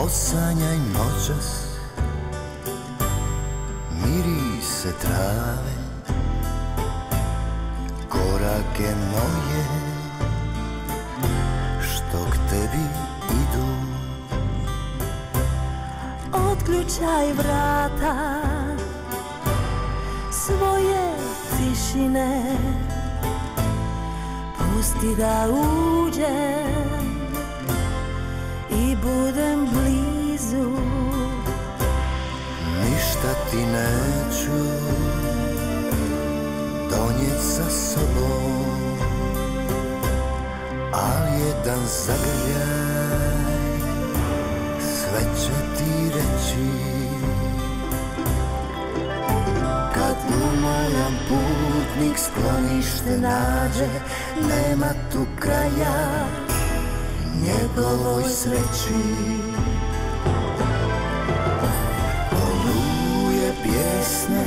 Osanjaj noćas mirise trave, korake moje što k tebi idu. Otključaj vrata svoje tišine, pusti da uđem i budem blizu. Ništa ti neću donijet sa sobom, al jedan zagrljaj sve će ti reći. Kad umoran putnik sklonište nađe, nema tu kraja njegovoj sreći. Oluje pjesne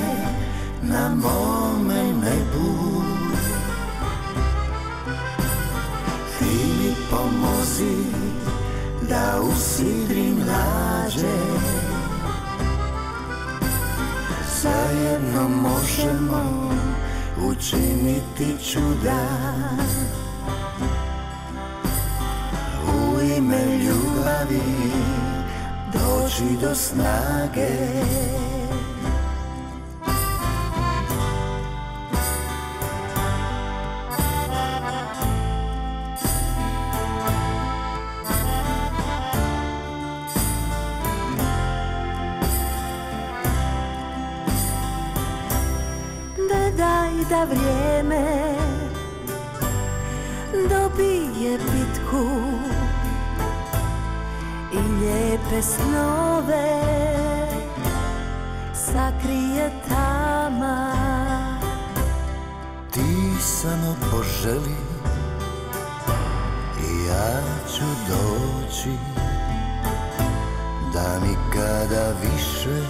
na mome nebu, ti mi pomozi da usidrim lađe. Zajedno možemo učiniti čuda, u ime ljubavi doći do snage. Daj da vrijeme dobije bitku i lijepe snove sakrije tama. Ti samo poželi i ja ću doći, da nikada više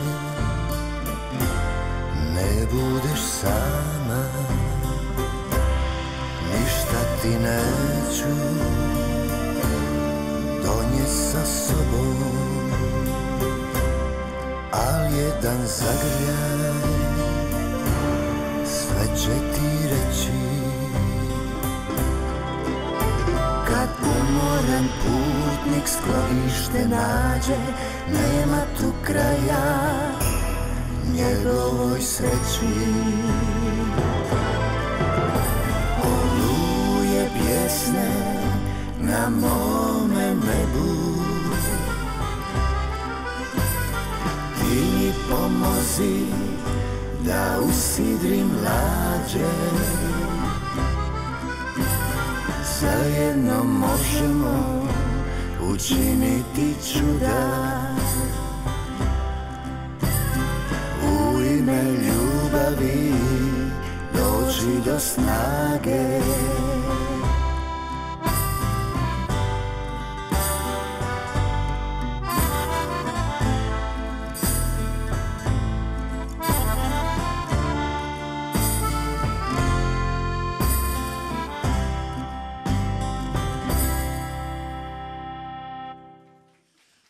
ne budeš sama. Ništa ti neću donijet sa sobom, al jedan zagrljaj sve će ti reći. Kad umoran putnik sklonište nađe, nema tu kraja njegovoj sreći. Oluje pjesne na mome nebu, ti mi pomozi da usidrim lađe. Zajedno možemo učiniti čuda, u ime ljubavi doći do snage.